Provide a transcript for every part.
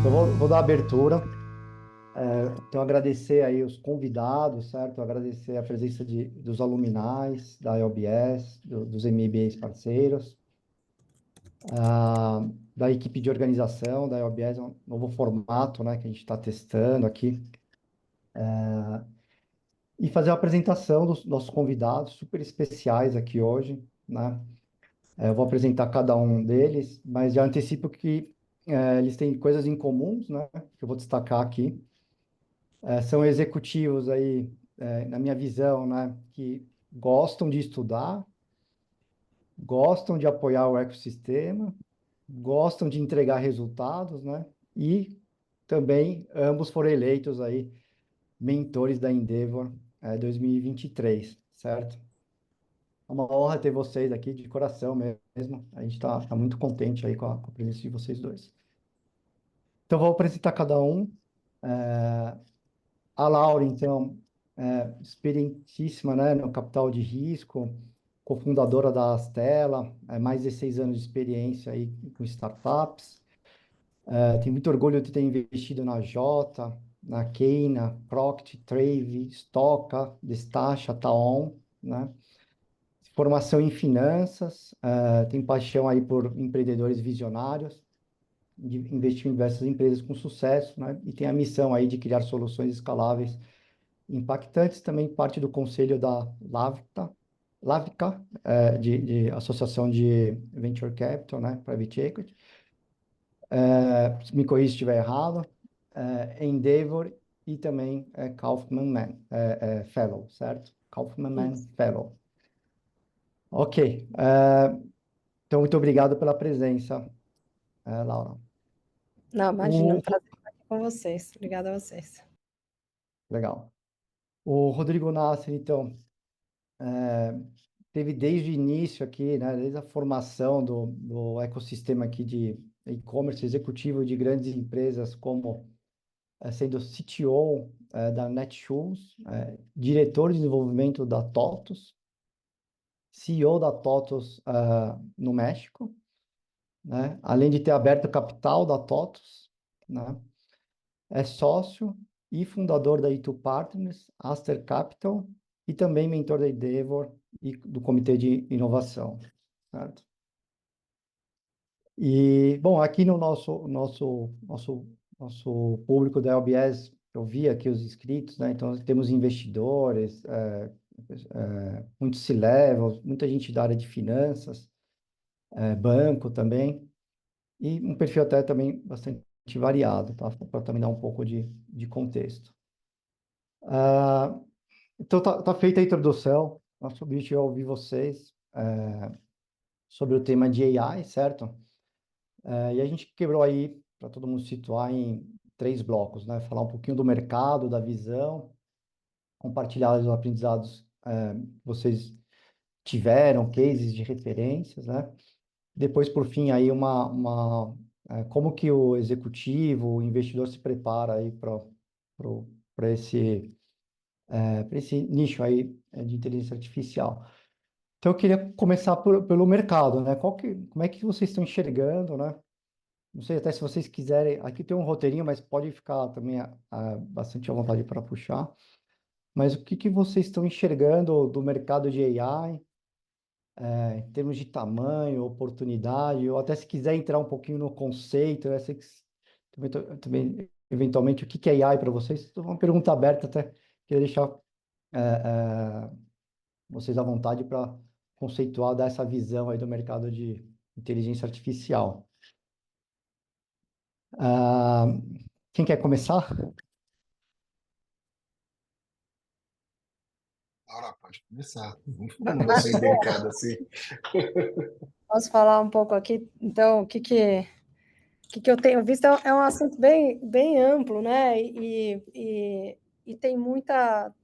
Então, vou dar abertura. Então, agradecer aí os convidados, certo? Agradecer a presença dos aluminais da IOBS, dos MBAs parceiros, da equipe de organização da IOBS, um novo formato, né, que a gente está testando aqui, e fazer a apresentação dos nossos convidados super especiais aqui hoje, né? Eu vou apresentar cada um deles, mas já antecipo que eles têm coisas em comuns, né, que eu vou destacar aqui. São executivos aí, na minha visão, né, que gostam de estudar, gostam de apoiar o ecossistema, gostam de entregar resultados, né, e também ambos foram eleitos aí mentores da Endeavor 2023, certo? É uma honra ter vocês aqui de coração mesmo. A gente está muito contente aí com a presença de vocês dois. Então, vou apresentar cada um. É, A Laura, então, experientíssima, né, no capital de risco, cofundadora da Astela, mais de 6 anos de experiência aí com startups. Tenho muito orgulho de ter investido na Jota, na Keina, Proct, Trave, Stoca, Destacha, Taon, né? Formação em finanças, tem paixão aí por empreendedores visionários, investiu em diversas empresas com sucesso, né? E tem a missão aí de criar soluções escaláveis impactantes, também parte do conselho da Lavica, de Associação de Venture Capital, né, Private Equity. Me corrija se estiver errado. Endeavor e também Kaufman Man, Fellow, certo? Kaufman Man Isso. Fellow. Ok. Então, muito obrigado pela presença, Laura. Não, imagina, é O... um prazer estar aqui com vocês. Obrigada a vocês. Legal. O Rodrigo Nasser, então, teve desde o início aqui, né, desde a formação do ecossistema aqui de e-commerce executivo de grandes empresas, como sendo CTO da Netshoes, diretor de desenvolvimento da TOTUS, CEO da TOTUS no México, né, além de ter aberto capital da TOTUS, né, é sócio e fundador da E2 Partners, Aster Capital e também mentor da Endeavor e do Comitê de Inovação, certo? E, bom, aqui no nosso público da LBS, eu vi aqui os inscritos, né? Então, temos investidores, muitos C-levels, muita gente da área de finanças, banco também, e um perfil até também bastante variado, tá? Para também dar um pouco de contexto. Ah, então, tá feita a introdução. Nosso objetivo é ouvir vocês sobre o tema de AI, certo? E a gente quebrou aí, para todo mundo situar, em 3 blocos, né? Falar um pouquinho do mercado, da visão, compartilhar os aprendizados que vocês tiveram, cases de referências, né? Depois, por fim, aí como que o executivo, o investidor se prepara aí para esse nicho aí de inteligência artificial. Então, eu queria começar pelo mercado, né? Como é que vocês estão enxergando, né? Não sei até se vocês quiserem. Aqui tem um roteirinho, mas pode ficar também bastante à vontade para puxar. Mas o que vocês estão enxergando do mercado de AI, em termos de tamanho, oportunidade, ou até se quiser entrar um pouquinho no conceito, né? Também, eventualmente, o que é AI para vocês? Então, uma pergunta aberta, até queria deixar é, é, vocês à vontade para conceituar, dar essa visão aí do mercado de inteligência artificial. Ah, quem quer começar? Laura, pode começar. Não vou ser delicado assim. Posso falar um pouco aqui, então, o que eu tenho visto é um assunto bem amplo, né? E tem muita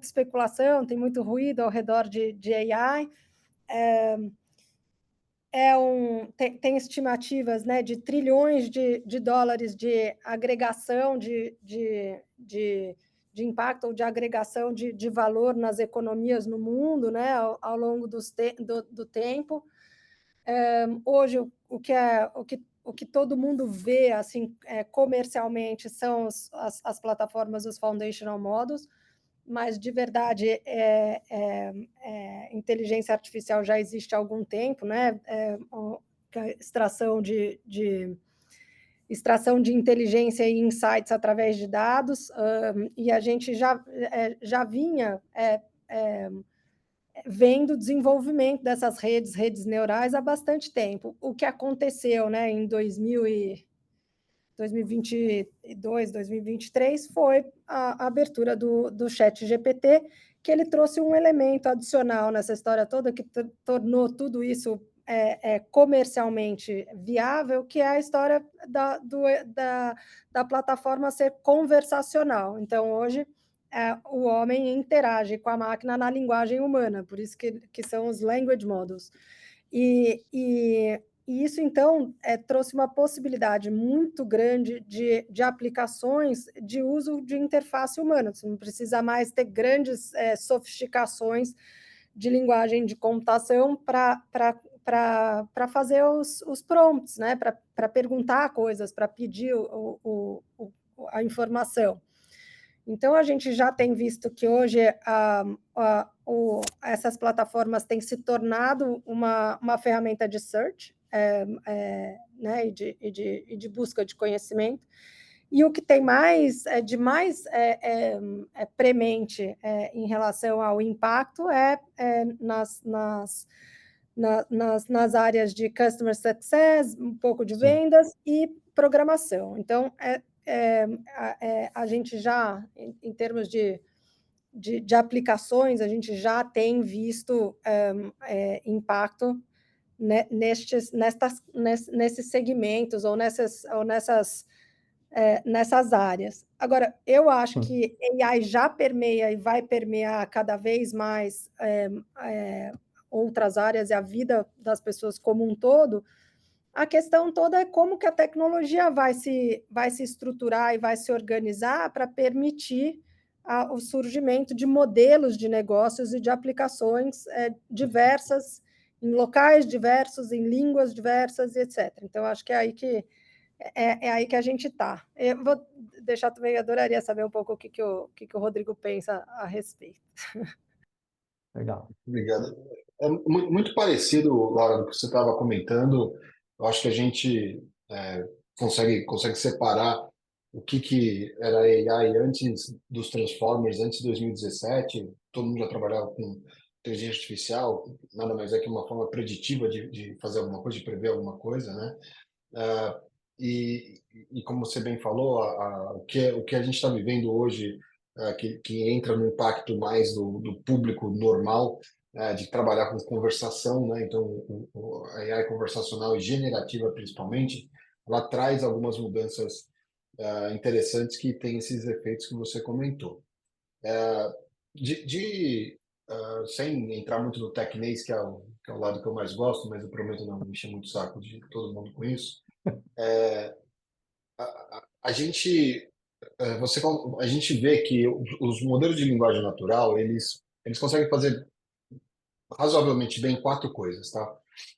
especulação, tem muito ruído ao redor de AI. Tem estimativas, né, de trilhões de dólares de agregação de impacto ou de agregação de valor nas economias no mundo, né, ao longo do tempo. Hoje, o que o que todo mundo vê assim, comercialmente são as plataformas, os foundational models, mas de verdade inteligência artificial já existe há algum tempo, né? Extração extração de inteligência e insights através de dados, e a gente já vinha vendo o desenvolvimento dessas redes neurais há bastante tempo. O que aconteceu, né, em 2022, 2023, foi a abertura do ChatGPT, que ele trouxe um elemento adicional nessa história toda, que tornou tudo isso comercialmente viável, que é a história da plataforma ser conversacional. Então, hoje, o homem interage com a máquina na linguagem humana, por isso que são os language models. E isso, então, trouxe uma possibilidade muito grande de aplicações de uso de interface humana. Você não precisa mais ter grandes sofisticações de linguagem de computação para fazer os prompts, né? Para perguntar coisas, para pedir a informação. Então, a gente já tem visto que hoje essas plataformas têm se tornado uma ferramenta de search, né, e de busca de conhecimento. E o que tem de mais premente em relação ao impacto nas áreas de customer success, um pouco de vendas e programação. Então, a gente já, em termos de aplicações, a gente já tem visto impacto nesses segmentos ou nessas áreas. Agora, eu acho que AI já permeia e vai permear cada vez mais outras áreas e a vida das pessoas como um todo. A questão toda é como que a tecnologia vai se estruturar e vai se organizar para permitir o surgimento de modelos de negócios e de aplicações diversas, em locais diversos, em línguas diversas, etc. Então, acho que é aí que a gente está. Eu vou deixar também, adoraria saber um pouco o que o Rodrigo pensa a respeito. Legal. Obrigado. É muito parecido, Laura, do que você estava comentando. Eu acho que a gente consegue separar o que era AI antes dos Transformers, antes de 2017. Todo mundo já trabalhava com inteligência artificial, nada mais é que uma forma preditiva de fazer alguma coisa, de prever alguma coisa, né? E como você bem falou, o que a gente está vivendo hoje, que entra no impacto mais do público normal, de trabalhar com conversação, né? Então, a AI conversacional e generativa, principalmente, ela traz algumas mudanças interessantes que têm esses efeitos que você comentou. Sem entrar muito no tecnês, que é o lado que eu mais gosto, mas eu prometo não encher muito o saco de todo mundo com isso. A gente a gente vê que os modelos de linguagem natural, eles conseguem fazer razoavelmente bem quatro coisas, tá?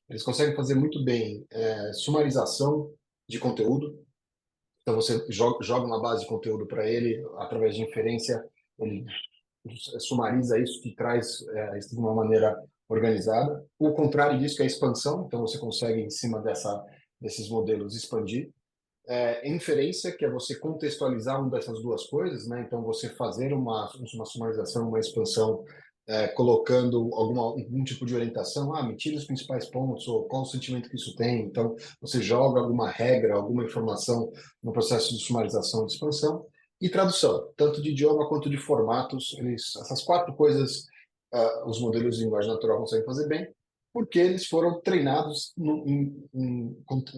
Eles conseguem fazer muito bem sumarização de conteúdo. Então, você joga uma base de conteúdo para ele, através de inferência, ele sumariza isso e traz isso de uma maneira organizada. O contrário disso que é a expansão, então você consegue, em cima desses modelos, expandir. Inferência, que é você contextualizar uma dessas duas coisas, né? Então, você fazer uma sumarização, uma expansão, colocando algum tipo de orientação, me tira os principais pontos, ou qual o sentimento que isso tem. Então, você joga alguma regra, alguma informação no processo de sumarização e de expansão. E tradução, tanto de idioma quanto de formatos. Essas quatro coisas, os modelos de linguagem natural conseguem fazer bem, porque eles foram treinados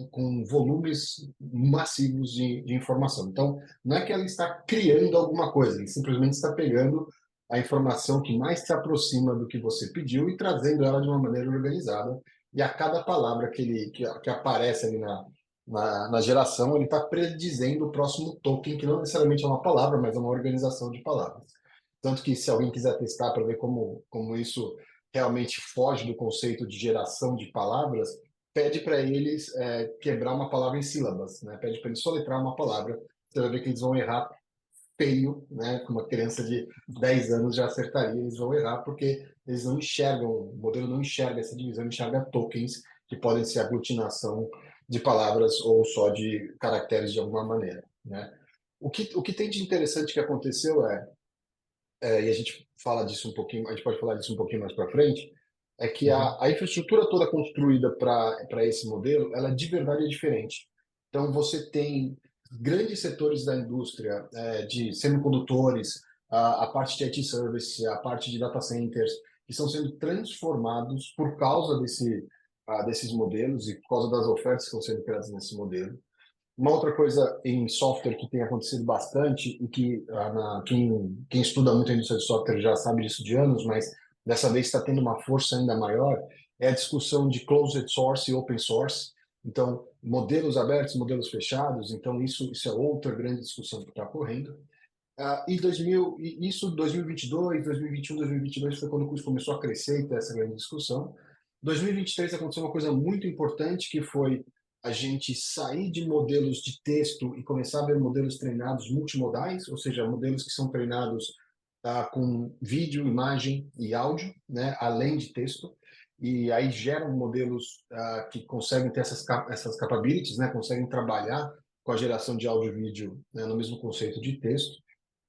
com volumes massivos de informação. Então, não é que ela está criando alguma coisa, ele simplesmente está pegando a informação que mais se aproxima do que você pediu e trazendo ela de uma maneira organizada. E a cada palavra que aparece ali na geração, ele está predizendo o próximo token, que não necessariamente é uma palavra, mas é uma organização de palavras. Tanto que, se alguém quiser testar para ver como isso realmente foge do conceito de geração de palavras, pede para eles quebrar uma palavra em sílabas, né? Pede para eles soletrar uma palavra. Você vai ver que eles vão errar feio, né? Que uma criança de 10 anos já acertaria, eles vão errar porque eles não enxergam, o modelo não enxerga essa divisão, enxerga tokens que podem ser aglutinação de palavras ou só de caracteres de alguma maneira, né? O que tem de interessante que aconteceu e a gente fala disso um pouquinho, a gente pode falar disso um pouquinho mais para frente, é que Uhum. a infraestrutura toda construída para esse modelo, ela de verdade é diferente. Então, você tem grandes setores da indústria de semicondutores, a parte de IT service, a parte de data centers, que estão sendo transformados por causa desses modelos e por causa das ofertas que estão sendo criadas nesse modelo. Uma outra coisa em software que tem acontecido bastante e que quem estuda muito a indústria de software já sabe disso de anos, mas dessa vez está tendo uma força ainda maior, é a discussão de closed source e open source. Então, modelos abertos, modelos fechados. Então, isso é outra grande discussão que está ocorrendo. Isso 2022, 2021, 2022 foi quando o curso começou a crescer e ter essa grande discussão. 2023 aconteceu uma coisa muito importante que foi a gente sair de modelos de texto e começar a ver modelos treinados multimodais, ou seja, modelos que são treinados com vídeo, imagem e áudio, né, além de texto. E aí geram modelos que conseguem ter essas capabilities, né, conseguem trabalhar com a geração de áudio e vídeo, né, no mesmo conceito de texto.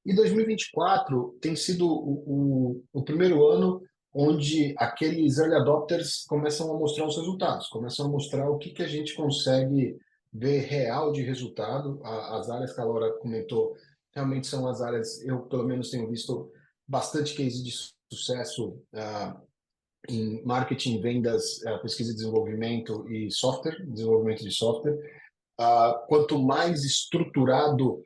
E 2024 tem sido o primeiro ano onde aqueles early adopters começam a mostrar os resultados, começam a mostrar o que a gente consegue ver real de resultado. As áreas que a Laura comentou realmente são as áreas, eu pelo menos tenho visto bastante case de sucesso em marketing, vendas, pesquisa e desenvolvimento e software, desenvolvimento de software. Quanto mais estruturado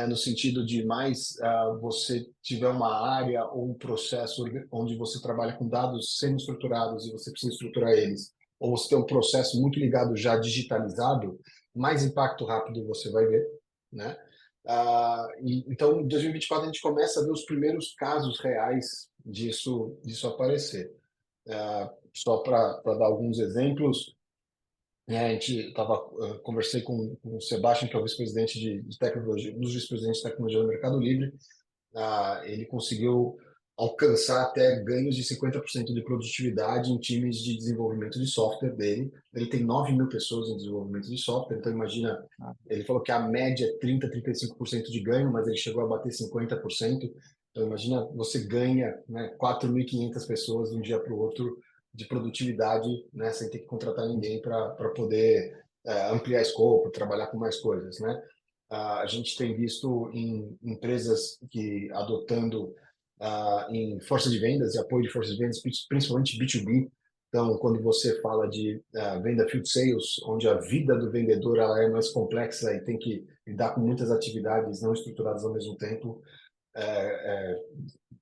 no sentido de mais você tiver uma área ou um processo onde você trabalha com dados semi-estruturados e você precisa estruturar eles, ou você tem um processo muito ligado já digitalizado, mais impacto rápido você vai ver, né? Então, em 2024 a gente começa a ver os primeiros casos reais disso aparecer. Só para dar alguns exemplos, conversei com o Sebastian, que é o vice-presidente de tecnologia, um dos vice-presidentes de tecnologia do Mercado Livre. Ele conseguiu alcançar até ganhos de 50% de produtividade em times de desenvolvimento de software dele. Ele tem 9.000 pessoas em desenvolvimento de software, então imagina, ele falou que a média é 30-35% de ganho, mas ele chegou a bater 50%. Então imagina, você ganha 4.500 pessoas de um dia para o outro de produtividade, né, sem ter que contratar ninguém para poder ampliar escopo, trabalhar com mais coisas, né? A gente tem visto em empresas que adotando em força de vendas e apoio de força de vendas, principalmente B2B. Então, quando você fala de venda field sales, onde a vida do vendedor ela é mais complexa e tem que lidar com muitas atividades não estruturadas ao mesmo tempo,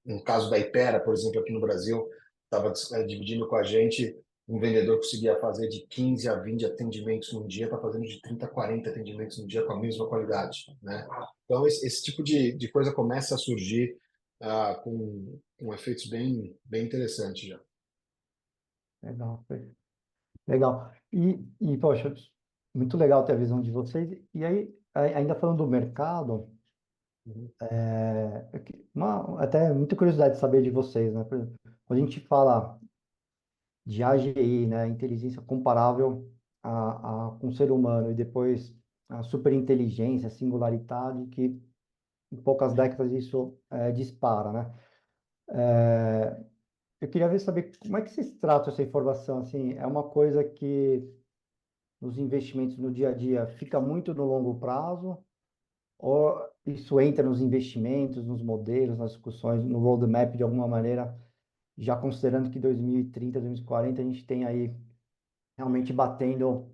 um caso da Ipera, por exemplo, aqui no Brasil, estava dividindo com a gente, um vendedor conseguia fazer de 15 a 20 atendimentos num dia, está fazendo de 30 a 40 atendimentos no dia com a mesma qualidade, né? Então, esse tipo de coisa começa a surgir com efeitos bem interessantes já. Legal, legal. Poxa, muito legal ter a visão de vocês. E aí, ainda falando do mercado, Uhum. até muita curiosidade de saber de vocês, né? Por exemplo, quando a gente fala de AGI, né, inteligência comparável com o ser humano, e depois a superinteligência, a singularidade, que em poucas décadas isso dispara, né? Eu queria saber como é que vocês tratam essa informação, assim, é uma coisa que nos investimentos no dia a dia fica muito no longo prazo, ou isso entra nos investimentos, nos modelos, nas discussões, no roadmap de alguma maneira, já considerando que 2030, 2040 a gente tem aí realmente batendo,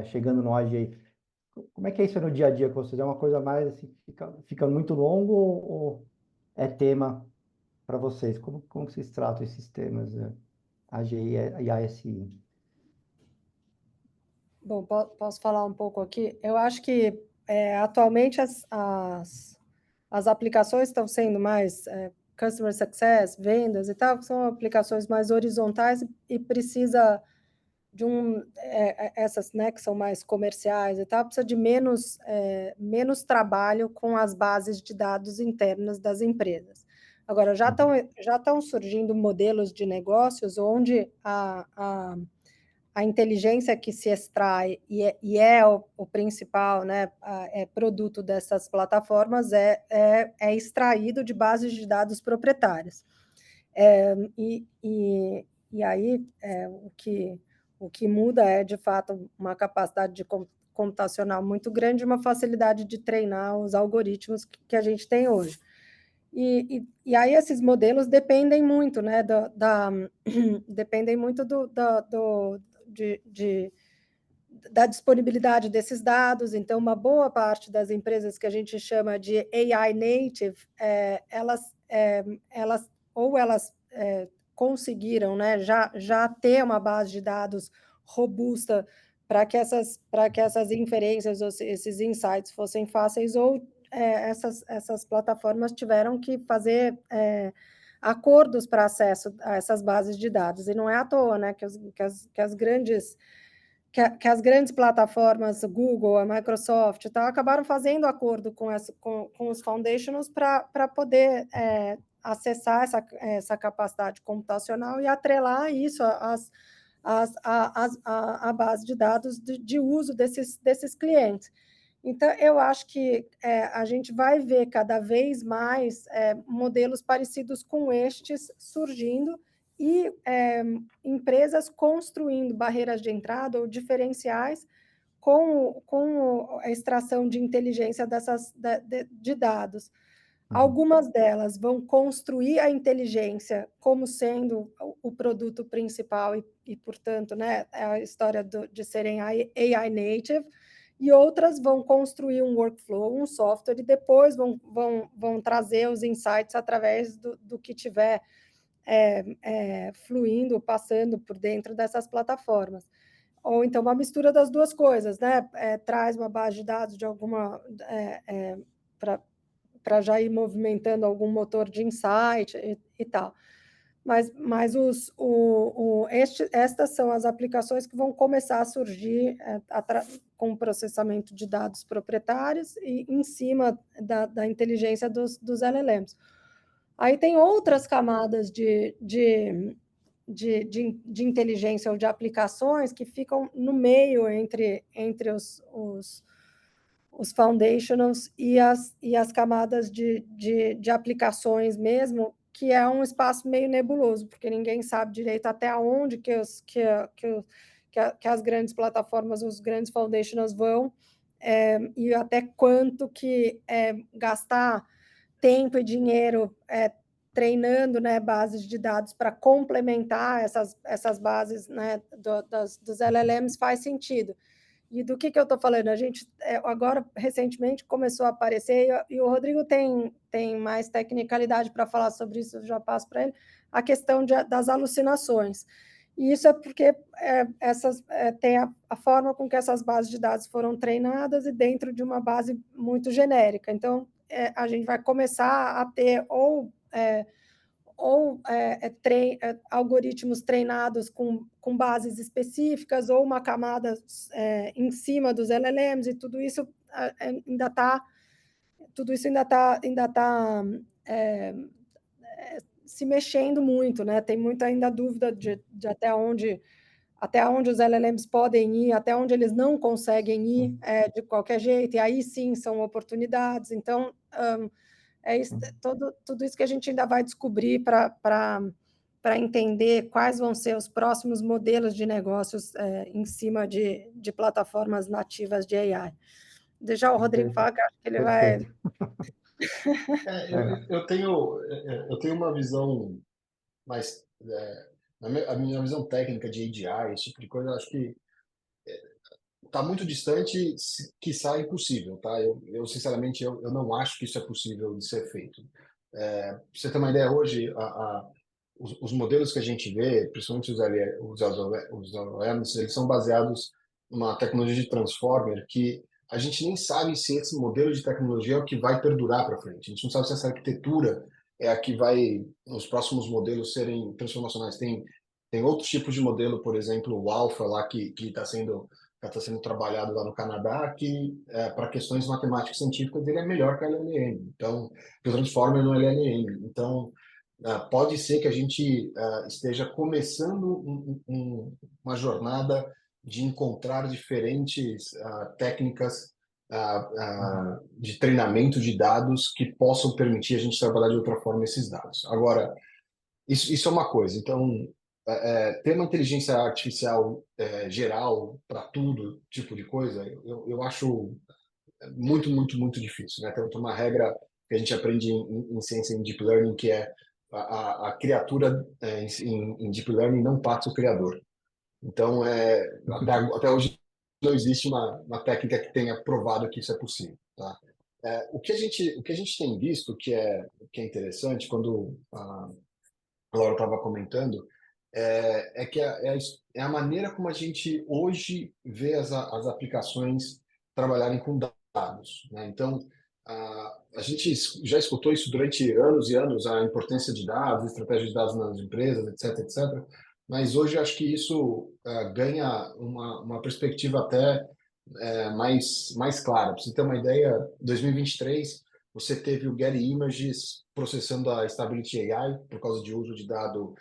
chegando no AGI. Como é que é isso no dia a dia com vocês? É uma coisa mais assim, fica muito longo ou é tema para vocês? Como que vocês tratam esses temas, AGI e ASI? Bom, posso falar um pouco aqui? Eu acho que atualmente as aplicações estão sendo mais customer success, vendas e tal, que são aplicações mais horizontais e precisa essas, né, que são mais comerciais e tal, precisa de menos trabalho com as bases de dados internas das empresas. Agora, já estão surgindo modelos de negócios onde a inteligência que se extrai e é o principal, né, produto dessas plataformas é extraído de bases de dados proprietárias. E aí o que muda é, de fato, uma capacidade de computacional muito grande e uma facilidade de treinar os algoritmos que a gente tem hoje. E aí esses modelos dependem muito, né, dependem muito da disponibilidade desses dados. Então, uma boa parte das empresas que a gente chama de AI native, elas conseguiram, né, já ter uma base de dados robusta para que essas inferências, ou esses insights fossem fáceis, ou essas plataformas tiveram que fazer acordos para acesso a essas bases de dados. E não é à toa, né, que as grandes plataformas, Google, a Microsoft, tal, acabaram fazendo acordo com os foundationals para poder acessar essa capacidade computacional e atrelar isso à base de dados de uso desses clientes. Então, eu acho que a gente vai ver cada vez mais modelos parecidos com estes surgindo e empresas construindo barreiras de entrada ou diferenciais com a extração de inteligência de dados. Algumas delas vão construir a inteligência como sendo o produto principal e portanto, né, é a história de serem AI native, e outras vão construir um workflow, um software, e depois vão trazer os insights através do que tiver fluindo, passando por dentro dessas plataformas. Ou então uma mistura das duas coisas, né? Traz uma base de dados de alguma para já ir movimentando algum motor de insight e tal. Mas estas são as aplicações que vão começar a surgir com o processamento de dados proprietários e em cima da inteligência dos LLMs. Aí tem outras camadas de inteligência ou de aplicações que ficam no meio entre os foundationals e as camadas de aplicações mesmo, que é um espaço meio nebuloso, porque ninguém sabe direito até onde que as grandes plataformas, os grandes foundationals vão, e até quanto que gastar tempo e dinheiro treinando, né, bases de dados para complementar essas bases, né, dos LLMs faz sentido. E do que eu estou falando? A gente agora, recentemente, começou a aparecer, e o Rodrigo tem mais tecnicalidade para falar sobre isso, eu já passo para ele, a questão das alucinações. E isso é porque tem a forma com que essas bases de dados foram treinadas e dentro de uma base muito genérica. Então, a gente vai começar a ter algoritmos treinados com bases específicas ou uma camada em cima dos LLMs, e tudo isso ainda está se mexendo muito, né? Tem muita ainda dúvida de até onde os LLMs podem ir, até onde eles não conseguem ir de qualquer jeito, e aí sim são oportunidades. Então, tudo isso que a gente ainda vai descobrir para entender quais vão ser os próximos modelos de negócios em cima de plataformas nativas de AI. Deixar o Rodrigo falar, que eu acho que ele vai... Eu tenho uma visão mais... a minha visão técnica de AGI, esse tipo de coisa, eu acho que está muito distante, quiçá impossível, tá? Eu sinceramente, eu não acho que isso é possível de ser feito. Pra você ter uma ideia, hoje, os modelos que a gente vê, principalmente os LLMs, eles são baseados numa tecnologia de transformer que a gente nem sabe se esse modelo de tecnologia é o que vai perdurar para frente. A gente não sabe se essa arquitetura é a que vai, nos próximos modelos, serem transformacionais. Tem Tem outros tipos de modelo, por exemplo, o Alpha lá que tá sendo trabalhado lá no Canadá, que para questões matemáticas científicas ele é melhor que a LLM. Então, que o Transformer no LLM. Então, pode ser que a gente esteja começando uma jornada de encontrar diferentes técnicas de treinamento de dados que possam permitir a gente trabalhar de outra forma esses dados. Agora, isso é uma coisa. Então, ter uma inteligência artificial geral para tudo, tipo de coisa, eu acho muito, muito, muito difícil, né? Tem uma regra que a gente aprende em ciência em Deep Learning, que é a criatura em Deep Learning não passa o criador. Então, até hoje não existe uma técnica que tenha provado que isso é possível, tá? O que a gente tem visto que é interessante, quando a Laura estava comentando, que é a maneira como a gente hoje vê as aplicações trabalharem com dados, né? Então, a gente já escutou isso durante anos e anos, a importância de dados, estratégia de dados nas empresas, etc, etc. Mas hoje eu acho que isso ganha uma perspectiva até mais clara. Para você ter uma ideia, em 2023, você teve o Getty Images processando a Stability AI por causa de uso de dado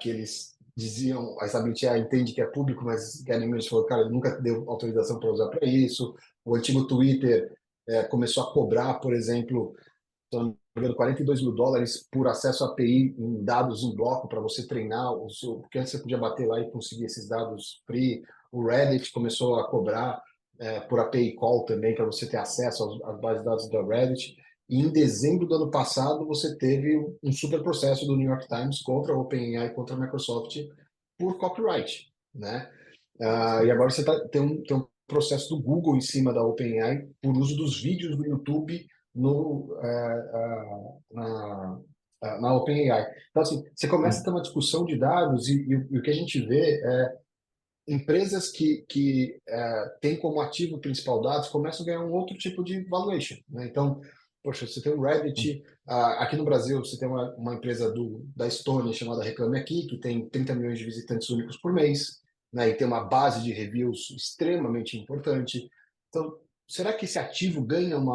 que eles diziam, a Stability AI entende que é público, mas Getty Images falou, cara, nunca deu autorização para usar para isso. O antigo Twitter começou a cobrar, por exemplo, pagando US$ 42 mil por acesso à API em dados em bloco para você treinar, porque antes você podia bater lá e conseguir esses dados free. O Reddit começou a cobrar por API Call também, para você ter acesso às bases de dados da Reddit. E em dezembro do ano passado, você teve um super processo do New York Times contra a OpenAI e contra a Microsoft por copyright, né? E agora tem um processo do Google em cima da OpenAI por uso dos vídeos do YouTube no, na OpenAI. Então, assim, você começa a ter uma discussão de dados e o que a gente vê é empresas que têm como ativo principal dados começam a ganhar um outro tipo de valuation, né? Então, poxa, você tem o Reddit, aqui no Brasil você tem uma empresa da Estônia chamada Reclame Aqui, que tem 30 milhões de visitantes únicos por mês, né? E tem uma base de reviews extremamente importante. Então, será que esse ativo ganha um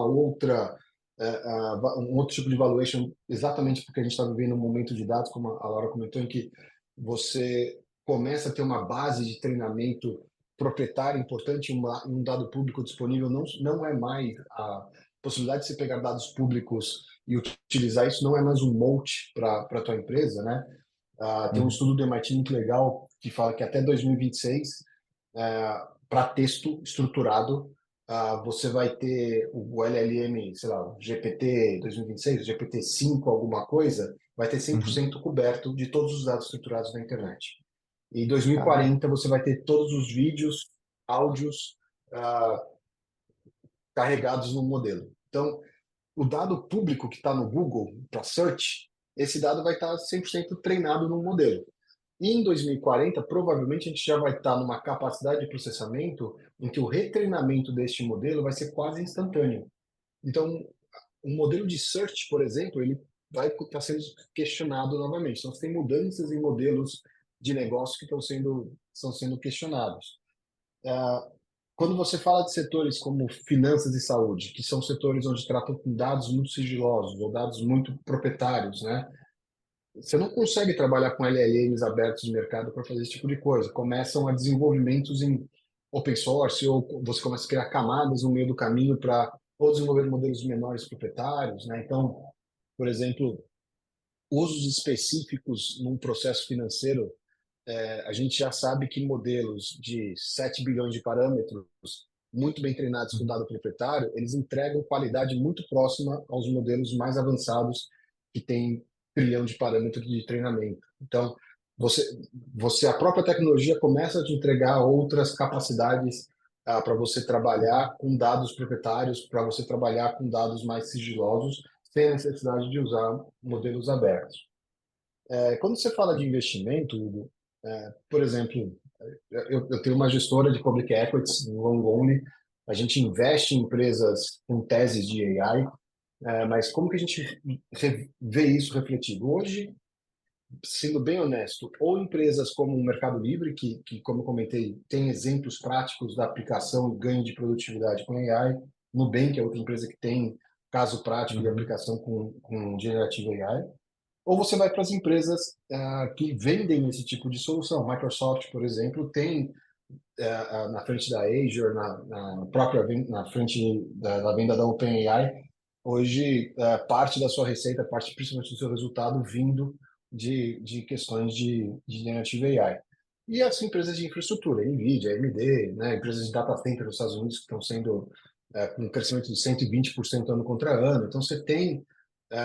outro tipo de valuation exatamente porque a gente está vivendo um momento de dados, como a Laura comentou, em que você começa a ter uma base de treinamento proprietária importante, um dado público disponível, não é mais a possibilidade de você pegar dados públicos e utilizar isso, não é mais um moat para a tua empresa, né? Tem um estudo do MIT muito legal que fala que até 2026, para texto estruturado, você vai ter o LLM, sei lá, o GPT 2026, o GPT-5, alguma coisa, vai ter 100% coberto de todos os dados estruturados na internet. E em Caramba. 2040 você vai ter todos os vídeos, áudios carregados no modelo. Então, o dado público que está no Google para search, esse dado vai estar 100% treinado no modelo. E em 2040, provavelmente a gente já vai estar numa capacidade de processamento em que o retreinamento deste modelo vai ser quase instantâneo. Então, um modelo de search, por exemplo, ele vai estar sendo questionado novamente. Então, você tem mudanças em modelos de negócio que estão sendo questionados. Quando você fala de setores como finanças e saúde, que são setores onde tratam com dados muito sigilosos ou dados muito proprietários, né? Você não consegue trabalhar com LLMs abertos de mercado para fazer esse tipo de coisa. Começam a desenvolvimentos em open source ou você começa a criar camadas no meio do caminho para ou desenvolver modelos menores proprietários, né? Então, por exemplo, usos específicos num processo financeiro, a gente já sabe que modelos de 7 bilhões de parâmetros, muito bem treinados com dado proprietário, eles entregam qualidade muito próxima aos modelos mais avançados que têm trilhão de parâmetros de treinamento. Então, a própria tecnologia começa a te entregar outras capacidades para você trabalhar com dados proprietários, para você trabalhar com dados mais sigilosos, sem a necessidade de usar modelos abertos. Quando você fala de investimento, Hugo, por exemplo, eu tenho uma gestora de public equities no long only, a gente investe em empresas com teses de AI, mas como que a gente vê isso refletido? Hoje, sendo bem honesto, ou empresas como o Mercado Livre, que, como eu comentei, tem exemplos práticos da aplicação e ganho de produtividade com AI, Nubank é outra empresa que tem caso prático de Uhum. aplicação com Generative AI, ou você vai para as empresas que vendem esse tipo de solução. Microsoft, por exemplo, tem na frente da Azure, na própria na frente da venda da OpenAI, hoje parte da sua receita, parte principalmente do seu resultado vindo de questões de generative AI. E as empresas de infraestrutura, NVIDIA, AMD, né, empresas de data center nos Estados Unidos que estão sendo com um crescimento de 120% ano contra ano. Então, você tem,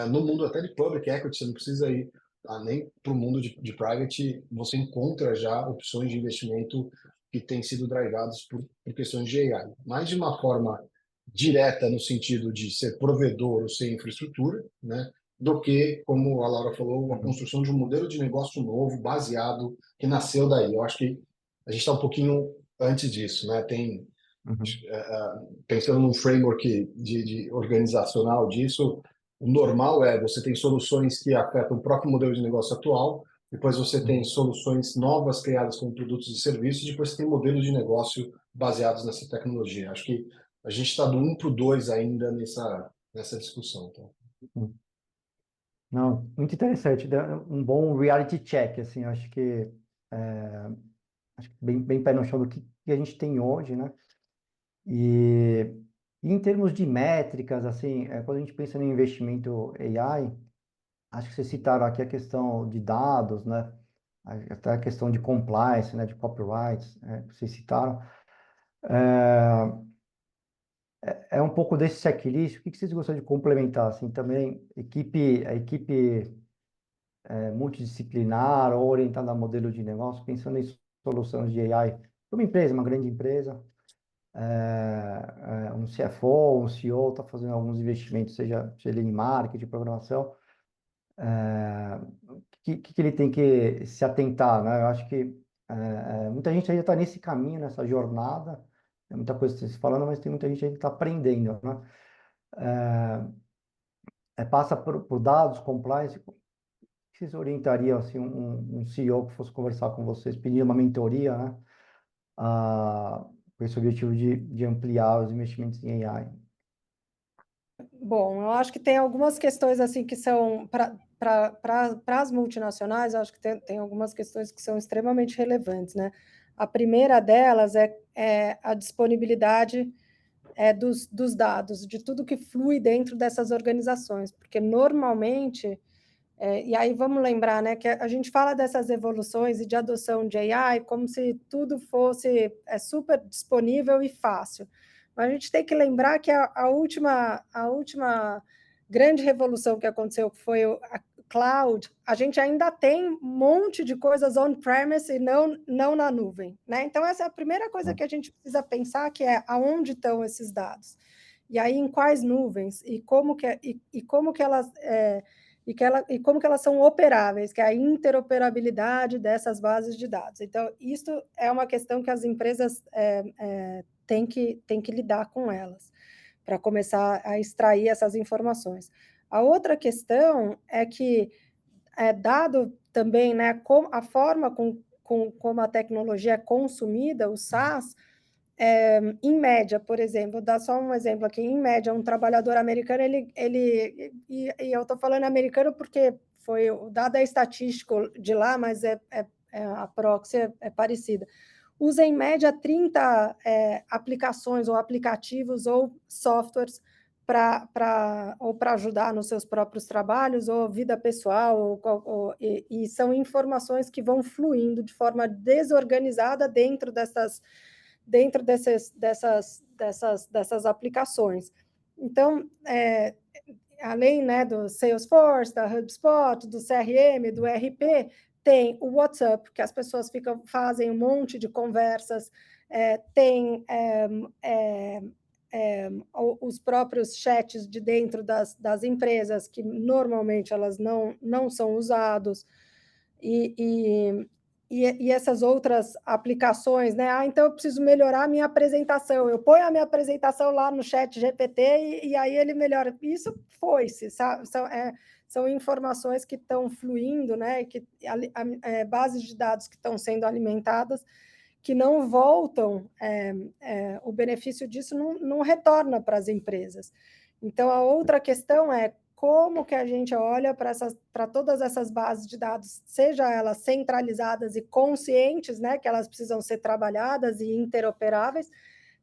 no mundo até de public equity, você não precisa ir nem para o mundo de private, você encontra já opções de investimento que têm sido drivados por questões de AI. Mais de uma forma direta no sentido de ser provedor ou ser infraestrutura, né, do que, como a Laura falou, a Uhum. construção de um modelo de negócio novo, baseado, que nasceu daí. Eu acho que a gente está um pouquinho antes disso, né? Tem, Uhum. pensando num framework de organizacional disso, o normal é você tem soluções que afetam o próprio modelo de negócio atual, depois você tem Uhum. soluções novas criadas como produtos e serviços, depois você tem modelos de negócio baseados nessa tecnologia. Acho que a gente está do 1 para o 2 ainda nessa discussão. Tá? Uhum. Não, muito interessante, um bom reality check, assim, é, acho que bem pé no chão do que a gente tem hoje, né? E, e em termos de métricas, assim, quando a gente pensa no investimento AI, acho que vocês citaram aqui a questão de dados, né? Até a questão de compliance, né? De copyrights, que vocês citaram. É um pouco desse checklist. O que vocês gostariam de complementar, assim, também? A equipe multidisciplinar ou orientada a modelo de negócio, pensando em soluções de AI para uma empresa, uma grande empresa, um CFO, um CEO está fazendo alguns investimentos, seja ele em marketing, programação, que ele tem que se atentar, né? Eu acho que muita gente ainda está nesse caminho, nessa jornada, tem muita coisa que vocês falando, mas tem muita gente ainda que está aprendendo, né? Passa por dados, compliance, o que vocês orientariam, assim, um CEO que fosse conversar com vocês, pedir uma mentoria, né? Com esse objetivo de ampliar os investimentos em AI. Bom, eu acho que tem algumas questões assim que são para as multinacionais, eu acho que tem algumas questões que são extremamente relevantes, né? A primeira delas é a disponibilidade dos dados, de tudo que flui dentro dessas organizações, porque normalmente, e aí vamos lembrar, né, que a gente fala dessas evoluções e de adoção de AI como se tudo fosse super disponível e fácil. Mas a gente tem que lembrar que a última grande revolução que aconteceu, que foi a cloud, a gente ainda tem um monte de coisas on-premise e não na nuvem, né? Então, essa é a primeira coisa que a gente precisa pensar, que é aonde estão esses dados. E aí, em quais nuvens, e como que elas... e como que elas são operáveis, que é a interoperabilidade dessas bases de dados. Então, isso é uma questão que as empresas têm que lidar com elas, para começar a extrair essas informações. A outra questão é que, dado também, né, a forma como a tecnologia é consumida, o SaaS, em média, por exemplo, vou dar só um exemplo aqui, em média, um trabalhador americano, e eu estou falando americano porque foi o dado é estatístico de lá, mas a proxy é parecida. Usa em média 30 aplicações ou aplicativos ou softwares para ajudar nos seus próprios trabalhos ou vida pessoal, e são informações que vão fluindo de forma desorganizada dessas aplicações. Então, além, né, do Salesforce, da HubSpot, do CRM, do RP, tem o WhatsApp, que as pessoas fazem um monte de conversas, tem os próprios chats de dentro das empresas, que normalmente elas não são usados, e e essas outras aplicações, né? Ah, então eu preciso melhorar a minha apresentação. Eu ponho a minha apresentação lá no chat GPT e aí ele melhora. Isso foi-se, são informações que estão fluindo, né? Que, bases de dados que estão sendo alimentadas, que não voltam, o benefício disso não retorna para as empresas. Então, a outra questão é como que a gente olha para todas essas bases de dados, seja elas centralizadas e conscientes, né, que elas precisam ser trabalhadas e interoperáveis,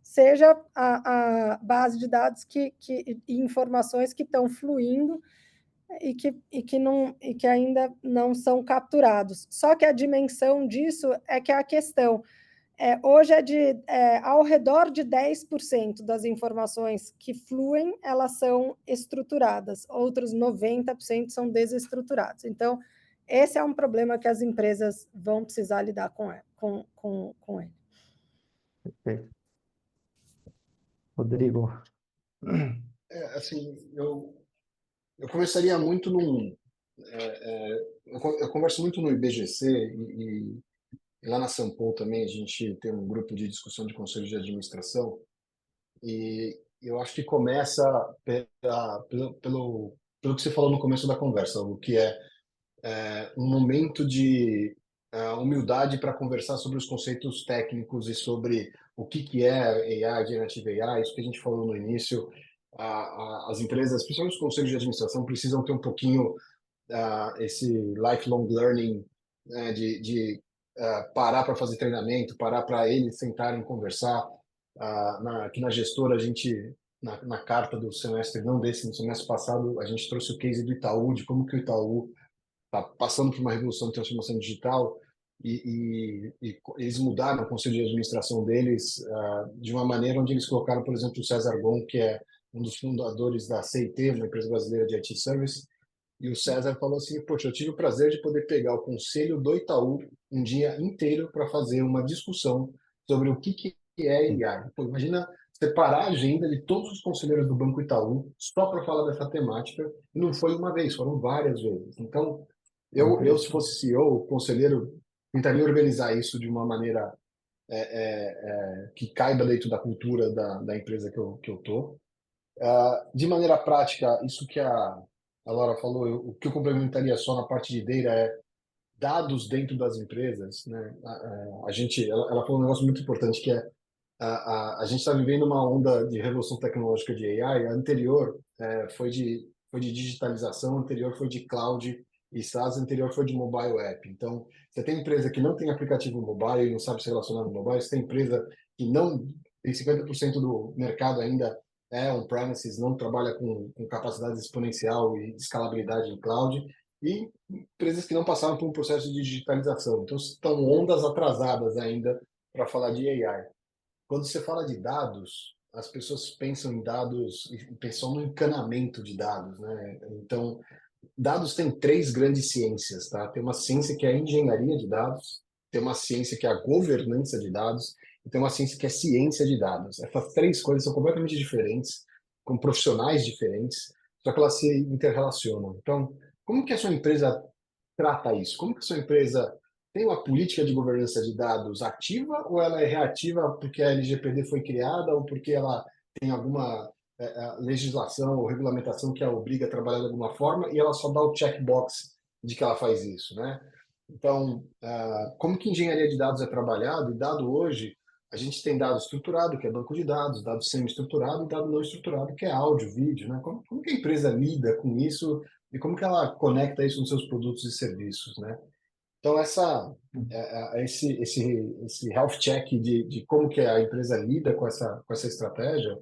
seja a base de dados e informações que estão fluindo e que ainda não são capturados. Só que a dimensão disso é que a questão hoje ao redor de 10% das informações que fluem, elas são estruturadas, outros 90% são desestruturados. Então, esse é um problema que as empresas vão precisar lidar com ele. Perfeito. Rodrigo. Assim, eu começaria muito eu converso muito no IBGC e lá na Sampol também a gente tem um grupo de discussão de conselho de administração e eu acho que começa pelo que você falou no começo da conversa, o que é um momento de humildade para conversar sobre os conceitos técnicos e sobre o que é AI, Generative AI, isso que a gente falou no início. As empresas, principalmente os conselhos de administração, precisam ter um pouquinho esse lifelong learning, né, de parar para fazer treinamento, parar para eles sentarem e conversar. Aqui na gestora, a gente, na carta do semestre, não desse, no semestre passado, a gente trouxe o case do Itaú, de como que o Itaú está passando por uma revolução de transformação digital e eles mudaram o conselho de administração deles de uma maneira onde eles colocaram, por exemplo, o César Gon, que é um dos fundadores da CIT, uma empresa brasileira de IT Service, e o César falou assim, poxa, eu tive o prazer de poder pegar o conselho do Itaú um dia inteiro para fazer uma discussão sobre o que é AI. Pô, imagina separar a agenda de todos os conselheiros do Banco Itaú só para falar dessa temática, e não foi uma vez, foram várias vezes. Então, se fosse CEO, conselheiro, tentaria organizar isso de uma maneira que caiba dentro da cultura da empresa que eu tô. De maneira prática, isso que a Laura falou, o que eu complementaria só na parte de data é dados dentro das empresas, né? Ela falou um negócio muito importante que é a gente está vivendo uma onda de revolução tecnológica de AI. A anterior foi de digitalização, a anterior foi de cloud e SaaS, a anterior foi de mobile app. Então, você tem empresa que não tem aplicativo mobile e não sabe se relacionar no mobile, você tem empresa que não tem 50% do mercado ainda on-premises, não trabalha com capacidade exponencial e escalabilidade em cloud, e empresas que não passaram por um processo de digitalização. Então, estão ondas atrasadas ainda para falar de AI. Quando você fala de dados, as pessoas pensam em dados e pensam no encanamento de dados, né? Então, dados tem três grandes ciências, tá? Tem uma ciência que é a engenharia de dados, tem uma ciência que é a governança de dados e tem uma ciência que é ciência de dados. Essas três coisas são completamente diferentes, com profissionais diferentes, só que elas se interrelacionam. Então, como que a sua empresa trata isso? Como que a sua empresa tem uma política de governança de dados ativa ou ela é reativa porque a LGPD foi criada ou porque ela tem alguma legislação ou regulamentação que a obriga a trabalhar de alguma forma e ela só dá o checkbox de que ela faz isso, né? Então, como que engenharia de dados é trabalhado? E dado hoje, a gente tem dado estruturado, que é banco de dados, dado semi-estruturado e dado não estruturado, que é áudio, vídeo, né? Como que a empresa lida com isso e como que ela conecta isso nos seus produtos e serviços, né? Então, esse health check de como que a empresa lida com essa estratégia,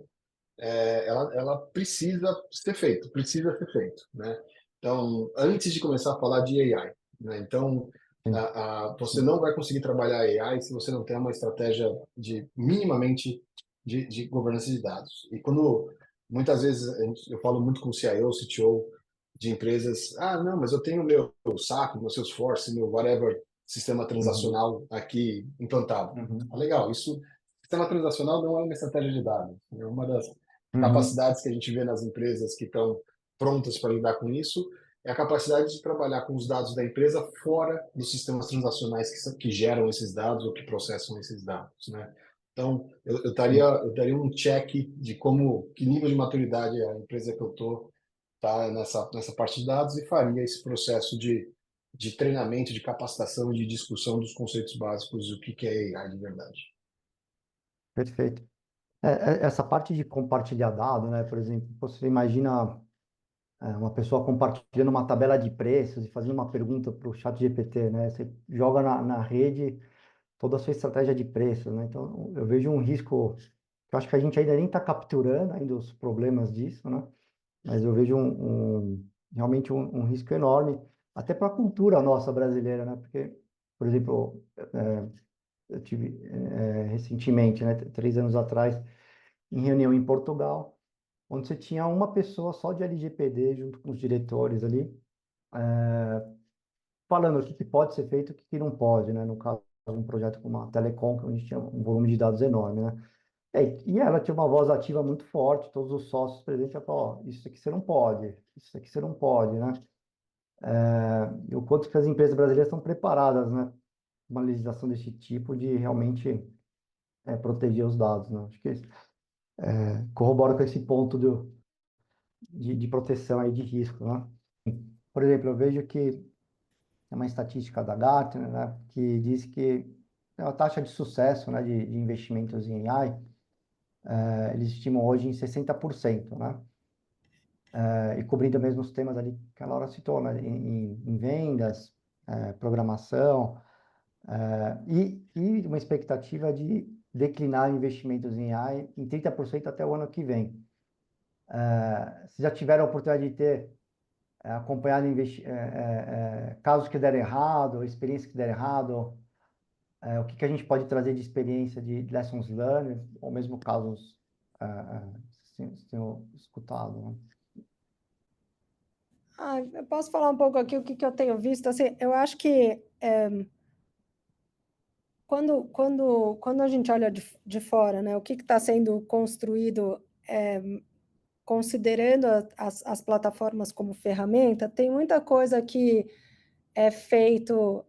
ela precisa ser feito, né? Então, antes de começar a falar de AI, né? Então, você não vai conseguir trabalhar AI se você não tem uma estratégia minimamente de governança de dados. E quando muitas vezes eu falo muito com o CIO, CTO de empresas, não, mas eu tenho meu SAP, meu Salesforce, meu whatever sistema transacional aqui implantado. Legal, sistema transacional não é uma estratégia de dados. É uma das capacidades que a gente vê nas empresas que estão prontas para lidar com isso. é a capacidade de trabalhar com os dados da empresa fora dos sistemas transacionais que geram esses dados ou que processam esses dados, né? Então, eu daria um check de que nível de maturidade a empresa que eu estou tá nessa parte de dados e faria esse processo de treinamento, de capacitação, de discussão dos conceitos básicos do que é AI de verdade. Perfeito. Essa parte de compartilhar dado, né? Por exemplo, você imagina uma pessoa compartilhando uma tabela de preços e fazendo uma pergunta para o chat GPT, né? Você joga na rede toda a sua estratégia de preços, né? Então, eu vejo um risco, que eu acho que a gente ainda nem está capturando ainda os problemas disso, né? Mas eu vejo realmente um risco enorme, até para a cultura nossa brasileira, né? Porque, por exemplo, eu tive recentemente, né, 3 anos atrás, em reunião em Portugal, onde você tinha uma pessoa só de LGPD junto com os diretores ali, falando o que pode ser feito e o que não pode, né? No caso, um projeto como a Telecom, que a gente tinha um volume de dados enorme, né? E ela tinha uma voz ativa muito forte, todos os sócios presentes falaram, ó, isso aqui você não pode, isso aqui você não pode, né? E o quanto que as empresas brasileiras estão preparadas, né? Uma legislação desse tipo de realmente proteger os dados, né? Acho que corrobora com esse ponto de proteção aí de risco, né? Por exemplo, eu vejo que é uma estatística da Gartner, né, que diz que a taxa de sucesso, né, de investimentos em AI, eles estimam hoje em 60%, né? E cobrindo mesmo os temas ali que a Laura citou, né, em vendas, programação, e uma expectativa de declinar investimentos em AI em 30% até o ano que vem. Vocês já tiveram a oportunidade de ter acompanhado casos que deram errado, experiências que deram errado, o que a gente pode trazer de experiência de lessons learned, ou mesmo casos sem escutado, né? Eu posso falar um pouco aqui o que eu tenho visto. Assim, eu acho que quando a gente olha de fora, né, o que está sendo construído, considerando as plataformas como ferramenta, tem muita coisa que é feito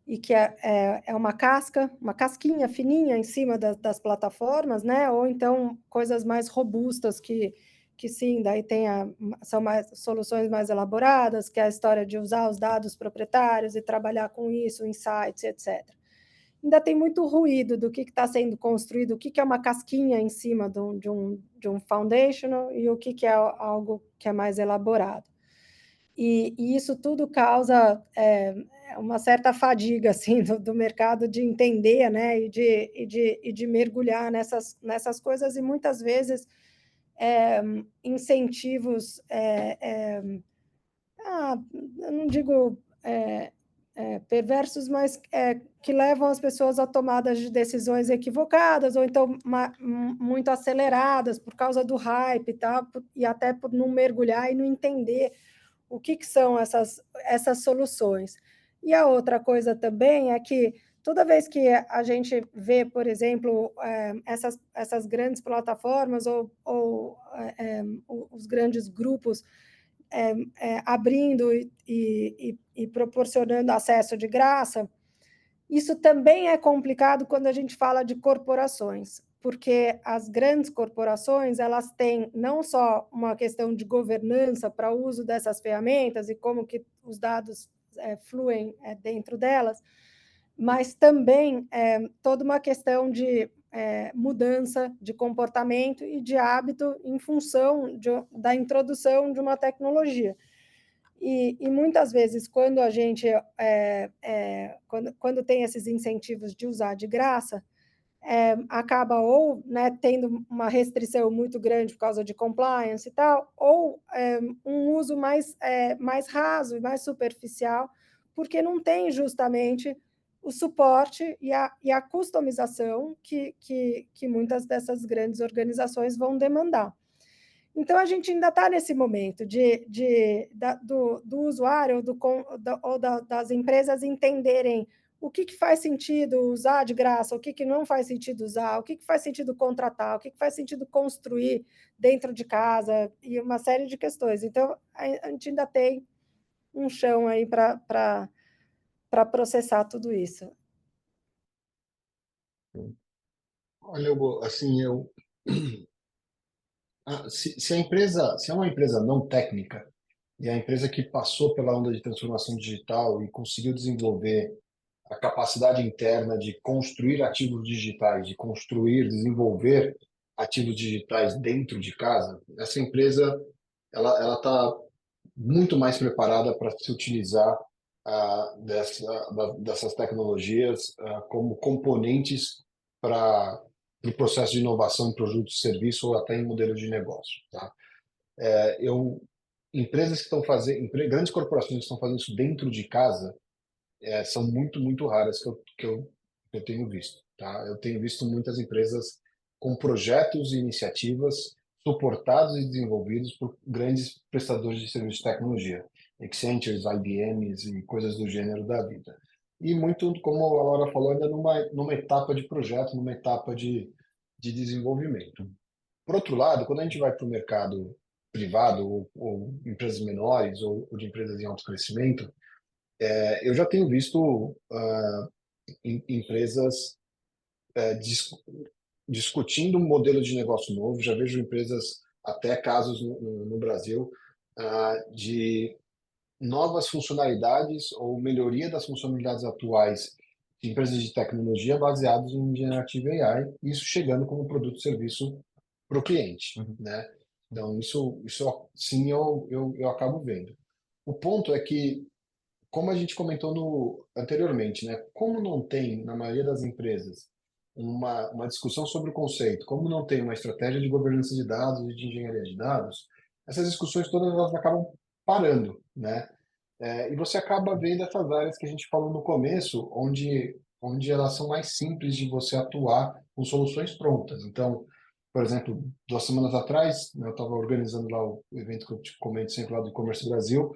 e que é uma casquinha fininha em cima das plataformas, né? Ou então coisas mais robustas que sim, daí são soluções mais elaboradas, que é a história de usar os dados proprietários e trabalhar com isso, insights, etc. Ainda tem muito ruído do que está sendo construído, o que é uma casquinha em cima de um foundational e o que é algo que é mais elaborado. E isso tudo causa uma certa fadiga assim, do mercado de entender, né, e de mergulhar nessas coisas, e muitas vezes incentivos, eu não digo perversos, mas que levam as pessoas a tomadas de decisões equivocadas, ou então muito aceleradas por causa do hype e tal, e até por não mergulhar e não entender o que são essas soluções. E a outra coisa também é que toda vez que a gente vê, por exemplo, essas grandes plataformas ou os grandes grupos abrindo e proporcionando acesso de graça, isso também é complicado quando a gente fala de corporações, porque as grandes corporações, elas têm não só uma questão de governança para o uso dessas ferramentas e como que os dados fluem dentro delas, mas também toda uma questão de mudança de comportamento e de hábito em função da introdução de uma tecnologia. E muitas vezes, quando a gente quando tem esses incentivos de usar de graça, acaba ou, né, tendo uma restrição muito grande por causa de compliance e tal, ou um uso mais raso e mais superficial, porque não tem justamente o suporte e a customização que muitas dessas grandes organizações vão demandar. Então, a gente ainda está nesse momento do usuário ou das empresas entenderem o que faz sentido usar de graça, o que não faz sentido usar, o que faz sentido contratar, o que faz sentido construir dentro de casa, e uma série de questões. Então, a gente ainda tem um chão aí para processar tudo isso. Olha, Hugo, assim, se a empresa, se é uma empresa não técnica, e a empresa que passou pela onda de transformação digital e conseguiu desenvolver a capacidade interna de construir ativos digitais, de construir, desenvolver ativos digitais dentro de casa, essa empresa ela está muito mais preparada para se utilizar dessas tecnologias como componentes para o processo de inovação em produtos e serviços ou até em modelos de negócio. Tá? Eu empresas que estão fazendo, grandes corporações que estão fazendo isso dentro de casa, são muito raras que eu tenho visto, tá? Eu tenho visto muitas empresas com projetos e iniciativas suportados e desenvolvidos por grandes prestadores de serviços de tecnologia, Accentures, IBMs e coisas do gênero da vida. E muito, como a Laura falou, ainda numa etapa de projeto, numa etapa de desenvolvimento. Por outro lado, quando a gente vai para o mercado privado ou empresas menores ou de empresas em alto crescimento, eu já tenho visto empresas discutindo um modelo de negócio novo, já vejo empresas, até casos no Brasil, de novas funcionalidades ou melhoria das funcionalidades atuais de empresas de tecnologia baseadas em Generative AI, isso chegando como produto e serviço para o cliente, Uhum. né? Então, isso sim eu acabo vendo. O ponto é que, como a gente comentou anteriormente, né? Como não tem, na maioria das empresas, uma discussão sobre o conceito, como não tem uma estratégia de governança de dados e de engenharia de dados, essas discussões todas elas acabam parando, né? E você acaba vendo essas áreas que a gente falou no começo, onde elas são mais simples de você atuar com soluções prontas. Então, por exemplo, 2 semanas atrás, né, eu estava organizando lá o evento que eu te comento sempre lá do E-Commerce Brasil,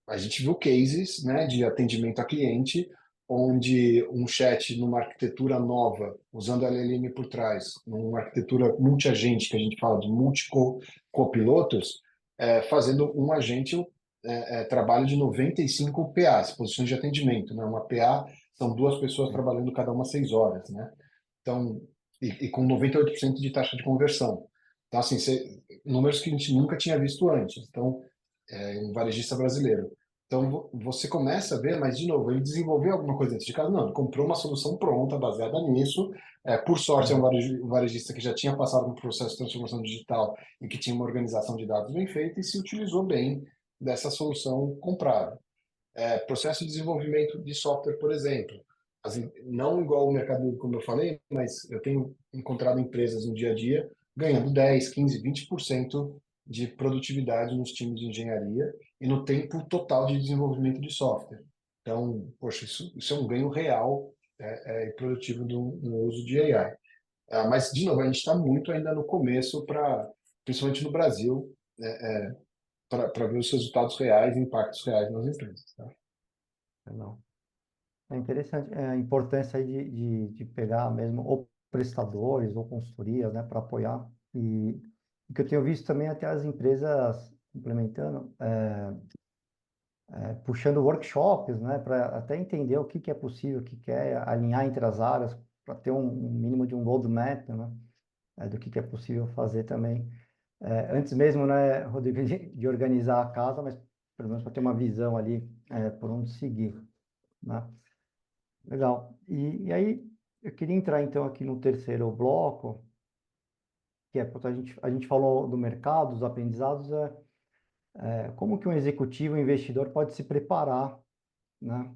a gente viu cases, né, de atendimento a cliente, onde um chat numa arquitetura nova, usando LLM por trás, numa arquitetura multi-agente, que a gente fala de multi-copilotos, fazendo um agente trabalho de 95 PAs, posições de atendimento. Né? Uma PA são 2 pessoas trabalhando cada uma 6 horas. Né? Então, e com 98% de taxa de conversão. Então, assim, números que a gente nunca tinha visto antes. Então, um varejista brasileiro. Então você começa a ver, mas de novo, ele desenvolveu alguma coisa dentro de casa? Não, ele comprou uma solução pronta, baseada nisso. Por sorte, é um varejista que já tinha passado por um processo de transformação digital e que tinha uma organização de dados bem feita e se utilizou bem dessa solução comprada. Processo de desenvolvimento de software, por exemplo. Não igual o mercado, como eu falei, mas eu tenho encontrado empresas no dia a dia ganhando 10, 15, 20% de produtividade nos times de engenharia e no tempo total de desenvolvimento de software. Então, poxa, isso é um ganho real e produtivo no uso de AI. Mas, de novo, a gente está muito ainda no começo, principalmente no Brasil, para ver os resultados reais, impactos reais nas empresas. Tá? Legal. É interessante a importância aí de pegar mesmo ou prestadores ou consultorias, né, para apoiar. E o que eu tenho visto também até as empresas implementando, puxando workshops, né, para até entender o que é possível, o que é alinhar entre as áreas, para ter um mínimo de um roadmap, né, do que é possível fazer também. Antes mesmo, né, Rodrigo, de organizar a casa, mas pelo menos para ter uma visão ali por onde seguir, né? Legal. E aí, eu queria entrar então aqui no terceiro bloco, que é porque a gente falou do mercado, dos aprendizados, como que um executivo, um investidor pode se preparar, né,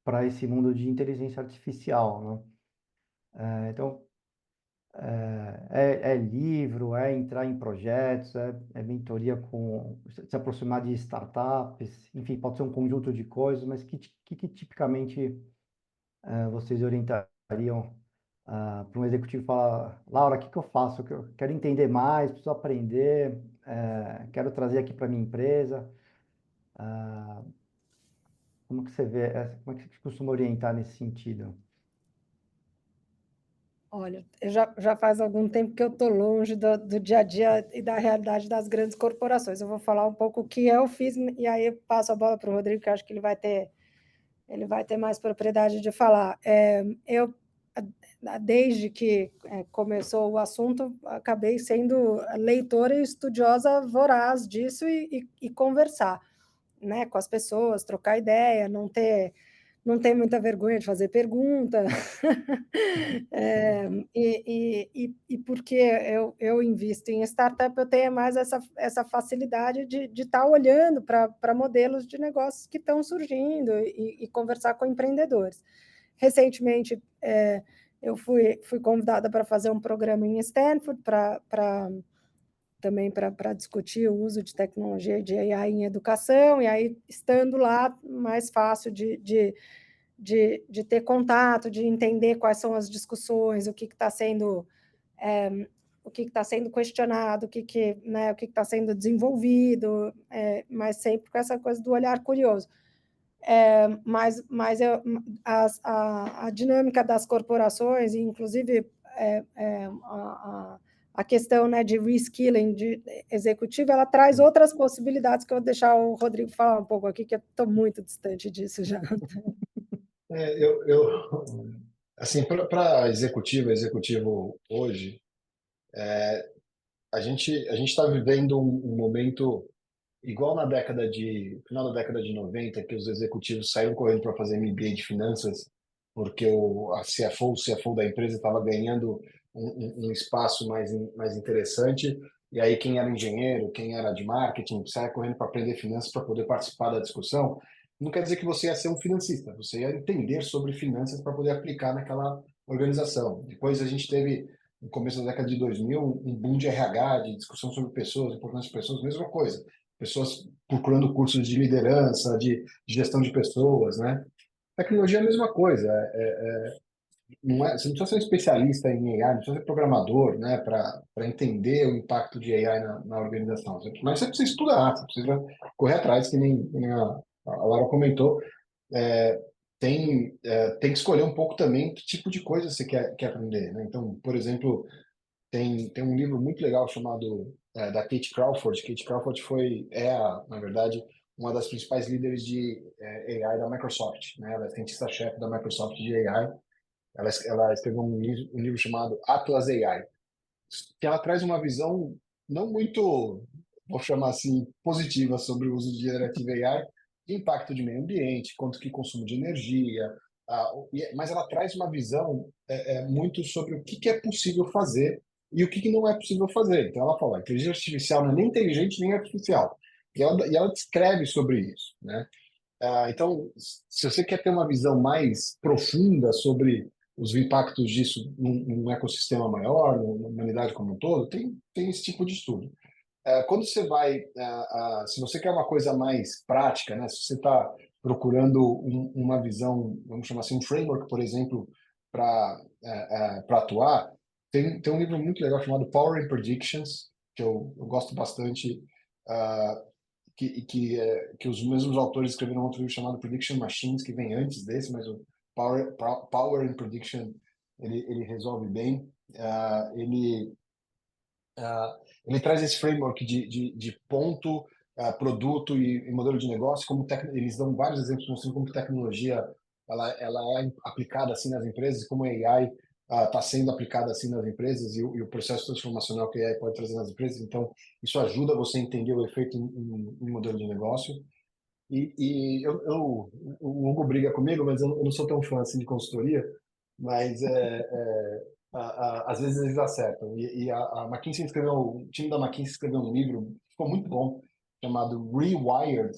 para esse mundo de inteligência artificial, né? Então, é livro, é entrar em projetos, é mentoria se aproximar de startups, enfim, pode ser um conjunto de coisas, mas que tipicamente vocês orientariam para um executivo falar, Laura, o que eu faço? Eu quero entender mais, preciso aprender, quero trazer aqui para minha empresa. Como que você vê, como é que você costuma orientar nesse sentido? Olha, já faz algum tempo que eu estou longe do dia a dia e da realidade das grandes corporações. Eu vou falar um pouco o que eu fiz e aí eu passo a bola para o Rodrigo, que eu acho que ele vai ter mais propriedade de falar. Desde que começou o assunto, acabei sendo leitora e estudiosa voraz disso e conversar, né, com as pessoas, trocar ideia, não ter muita vergonha de fazer pergunta. E porque eu invisto em startup, eu tenho mais essa facilidade de estar olhando para modelos de negócios que estão surgindo e conversar com empreendedores. Recentemente, eu fui convidada para fazer um programa em Stanford, também para discutir o uso de tecnologia de AI em educação, e aí, estando lá, mais fácil de ter contato, de entender quais são as discussões, o que está sendo o que está sendo questionado, né, o que está sendo desenvolvido, mas sempre com essa coisa do olhar curioso. Mas a dinâmica das corporações, inclusive a questão, né, de reskilling de executivo, ela traz outras possibilidades que eu vou deixar o Rodrigo falar um pouco aqui, que eu estou muito distante disso já. Assim, para executivo hoje, a gente está vivendo um momento igual na final da década de 90, que os executivos saíram correndo para fazer MBA de finanças, porque o CFO da empresa estava ganhando um espaço mais interessante, e aí quem era engenheiro, quem era de marketing, saia correndo para aprender finanças para poder participar da discussão. Não quer dizer que você ia ser um financista, você ia entender sobre finanças para poder aplicar naquela organização. Depois a gente teve, no começo da década de 2000, um boom de RH, de discussão sobre pessoas, importância de pessoas, mesma coisa, pessoas procurando cursos de liderança, de gestão de pessoas, né? Tecnologia é a mesma coisa. Não é, você não precisa ser um especialista em AI, não precisa ser programador, né, para entender o impacto de AI na organização. Mas você precisa estudar, você precisa correr atrás, que nem a Laura comentou. É, tem que escolher um pouco também que tipo de coisa você quer aprender, né? Então, por exemplo, tem um livro muito legal chamado da Kate Crawford. Kate Crawford na verdade, uma das principais líderes de AI da Microsoft, né? Ela é cientista-chefe da Microsoft de AI. Ela escreveu um livro chamado Atlas AI, que ela traz uma visão não muito, vou chamar assim, positiva sobre o uso de Generative AI, de impacto de meio ambiente, quanto que consumo de energia, mas ela traz uma visão muito sobre o que é possível fazer e o que não é possível fazer. Então ela fala, a inteligência artificial não é nem inteligente nem artificial. E ela descreve sobre isso, né? Então, se você quer ter uma visão mais profunda sobre os impactos disso num ecossistema maior, na humanidade como um todo, tem esse tipo de estudo. Quando você vai, se você quer uma coisa mais prática, né, se você está procurando uma visão, vamos chamar assim, um framework, por exemplo, para atuar, tem um livro muito legal chamado Power and Predictions, que eu gosto bastante, ah, que os mesmos autores escreveram outro livro chamado Prediction Machines, que vem antes desse, mas o Power and Prediction ele resolve bem. Ele traz esse framework de ponto, produto e modelo de negócio, eles dão vários exemplos mostrando como que tecnologia ela é aplicada assim nas empresas, como a AI está sendo aplicada assim nas empresas e o processo transformacional que a AI pode trazer nas empresas. Então, isso ajuda você a entender o efeito em modelo de negócio. O Hugo briga comigo, mas eu não sou tão fã assim de consultoria, mas às vezes eles acertam. A McKinsey o time da McKinsey escreveu um livro, ficou muito bom, chamado Rewired,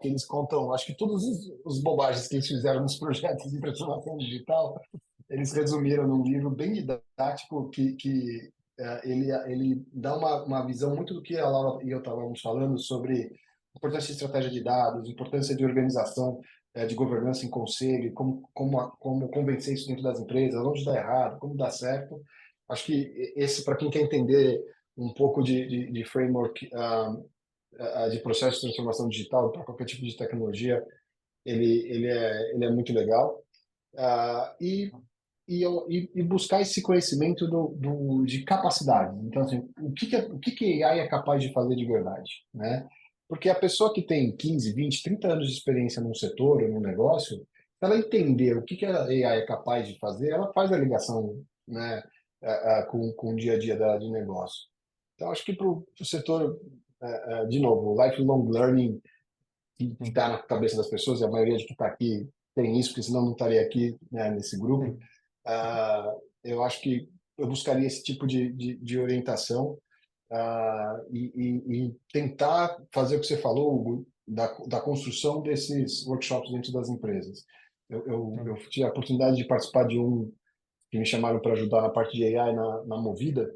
que eles contam, acho que todos os bobagens que eles fizeram nos projetos de transformação digital, eles resumiram num livro bem didático que ele dá uma visão muito do que a Laura e eu estávamos falando sobre importância de estratégia de dados, importância de organização, de governança em conselho, como convencer isso dentro das empresas, onde dá errado, como dá certo. Acho que esse, para quem quer entender um pouco de framework de processo de transformação digital para qualquer tipo de tecnologia, ele é muito legal. E buscar esse conhecimento de capacidade. Então, assim, o que AI é capaz de fazer de verdade, né? Porque a pessoa que tem 15, 20, 30 anos de experiência num setor ou num negócio, se ela entender o que a AI é capaz de fazer, ela faz a ligação, né, com o dia a dia de negócio. Então, acho que para o setor, de novo, o lifelong learning que Sim, está na cabeça das pessoas, e a maioria de que está aqui tem isso, porque senão não estaria aqui, né, nesse grupo. sim. Eu acho que eu buscaria esse tipo de orientação, e tentar fazer o que você falou, Hugo, da construção desses workshops dentro das empresas. Eu Sim. tive a oportunidade de participar de um que me chamaram para ajudar na parte de AI na Movida,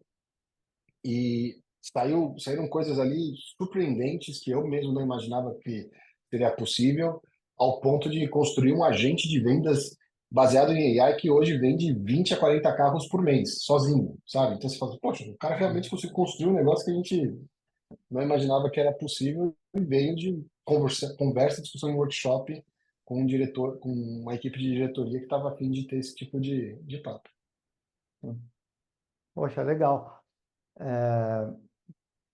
e saíram coisas ali surpreendentes que eu mesmo não imaginava que seria possível, ao ponto de construir um agente de vendas baseado em AI que hoje vende 20 a 40 carros por mês, sozinho, sabe? Então você fala, poxa, o cara realmente conseguiu construir um negócio que a gente não imaginava que era possível e veio de conversa, discussão em workshop com um diretor, com uma equipe de diretoria que estava a fim de ter esse tipo de papo. Sim. Poxa, legal. É,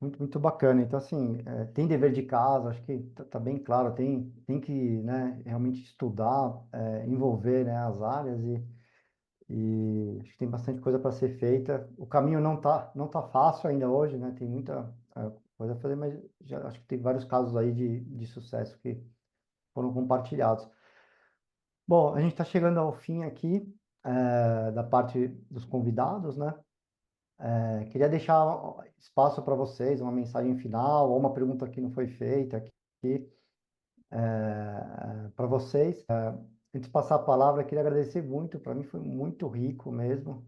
muito bacana. Então, assim, tem dever de casa, acho que tá bem claro, tem que, né, realmente estudar, envolver, né, as áreas e acho que tem bastante coisa para ser feita. O caminho não tá fácil ainda hoje, né? Tem muita coisa a fazer, mas já acho que tem vários casos aí de sucesso que foram compartilhados. Bom, a gente está chegando ao fim aqui, da parte dos convidados, né? Queria deixar espaço para vocês, uma mensagem final ou uma pergunta que não foi feita aqui, para vocês. Antes de passar a palavra, queria agradecer muito, para mim foi muito rico mesmo.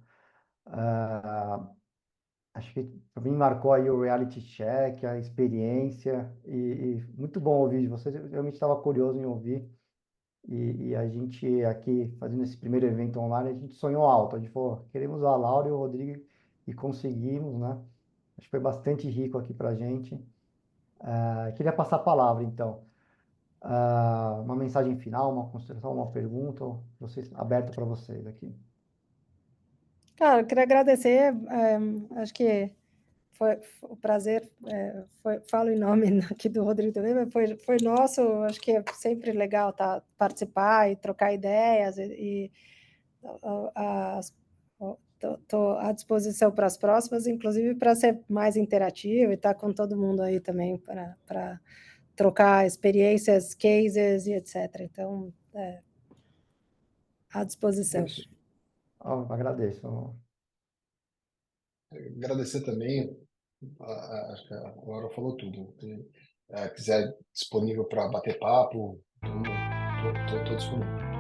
Acho que para mim marcou aí o reality check, a experiência, e muito bom ouvir de vocês. Eu realmente estava curioso em ouvir. E a gente aqui, fazendo esse primeiro evento online, a gente sonhou alto. A gente falou, queremos a Laura e o Rodrigo, e conseguimos, né? Acho que foi bastante rico aqui para a gente. Queria passar a palavra, então. Uma mensagem final, uma consideração, uma pergunta, vocês, aberto para vocês aqui. Cara, eu queria agradecer, acho que foi o prazer, falo em nome aqui do Rodrigo também, mas foi nosso, acho que é sempre legal participar e trocar ideias, estou à disposição para as próximas, inclusive para ser mais interativo e estar com todo mundo aí também para trocar experiências, cases e etc. Então, à disposição. Perfeito. Agradeço. Agradecer também, acho que a Laura falou tudo. Se quiser disponível para bater papo, estou disponível.